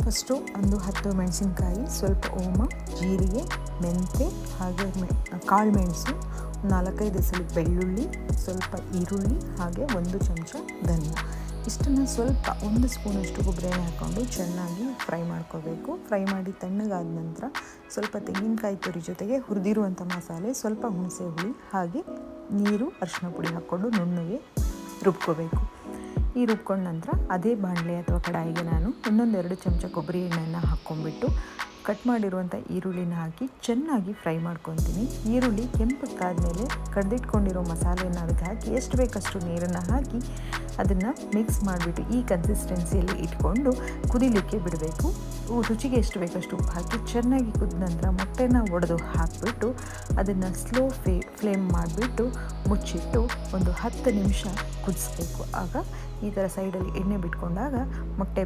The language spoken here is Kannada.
ಫಸ್ಟು ಒಂದು 10 ಮೆಣಸಿನ್ಕಾಯಿ, ಸ್ವಲ್ಪ ಓಮ, ಜೀರಿಗೆ, ಮೆಂತೆ, ಹಾಗೆ ಕಾಳು ಮೆಣಸು, 4-5 ಎಸಳು ಬೆಳ್ಳುಳ್ಳಿ, ಸ್ವಲ್ಪ ಈರುಳ್ಳಿ, ಹಾಗೆ 1 ಚಮಚ ಧನಿಯಾ. ಇಷ್ಟನ್ನು ಸ್ವಲ್ಪ 1 ಸ್ಪೂನಷ್ಟು ಕೊಬ್ಬರಿ ಎಣ್ಣೆ ಹಾಕ್ಕೊಂಡು ಚೆನ್ನಾಗಿ ಫ್ರೈ ಮಾಡ್ಕೋಬೇಕು. ಫ್ರೈ ಮಾಡಿ ತಣ್ಣಗಾದ ನಂತರ ಸ್ವಲ್ಪ ತೆಂಗಿನಕಾಯಿ ತುರಿ ಜೊತೆಗೆ ಹುರಿದಿರುವಂಥ ಮಸಾಲೆ, ಸ್ವಲ್ಪ ಹುಣಸೆ ಹುಳಿ, ಹಾಗೆ ನೀರು, ಅರಿಶಿನ ಪುಡಿ ಹಾಕ್ಕೊಂಡು ನುಣ್ಣಗೆ ರುಬ್ಕೋಬೇಕು. ಈ ರುಬ್ಕೊಂಡ ನಂತರ ಅದೇ ಬಾಣಲೆ ಅಥವಾ ಕಡಾಯಿಗೆ ನಾನು 1-2 ಚಮಚ ಕೊಬ್ಬರಿ ಎಣ್ಣೆಯನ್ನು ಹಾಕ್ಕೊಂಡ್ಬಿಟ್ಟು ಕಟ್ ಮಾಡಿರುವಂಥ ಈರುಳ್ಳಿನ ಹಾಕಿ ಚೆನ್ನಾಗಿ ಫ್ರೈ ಮಾಡ್ಕೊತೀನಿ. ಈರುಳ್ಳಿ ಕೆಂಪಕ್ಕಾದಮೇಲೆ ಕಡ್ದಿಟ್ಕೊಂಡಿರೋ ಮಸಾಲೆಯನ್ನು ಅದಕ್ಕೆ ಹಾಕಿ ಎಷ್ಟು ಬೇಕಷ್ಟು ನೀರನ್ನು ಹಾಕಿ ಅದನ್ನು ಮಿಕ್ಸ್ ಮಾಡಿಬಿಟ್ಟು ಈ ಕನ್ಸಿಸ್ಟೆನ್ಸಿಯಲ್ಲಿ ಇಟ್ಕೊಂಡು ಕುದಿಲಿಕ್ಕೆ ಬಿಡಬೇಕು. ರುಚಿಗೆ ಎಷ್ಟು ಬೇಕಷ್ಟು ಉಪ್ಪು ಹಾಕಿ ಚೆನ್ನಾಗಿ ಕುದಿದ ನಂತರ ಮೊಟ್ಟೆನ ಒಡೆದು ಹಾಕಿಬಿಟ್ಟು ಅದನ್ನು ಸ್ಲೋ ಫ್ಲೇಮ್ ಮಾಡಿಬಿಟ್ಟು ಮುಚ್ಚಿಟ್ಟು ಒಂದು 10 ನಿಮಿಷ ಕುದಿಸ್ಬೇಕು. ಆಗ ಈ ಥರ ಸೈಡಲ್ಲಿ ಎಣ್ಣೆ ಬಿಟ್ಕೊಂಡಾಗ ಮೊಟ್ಟೆ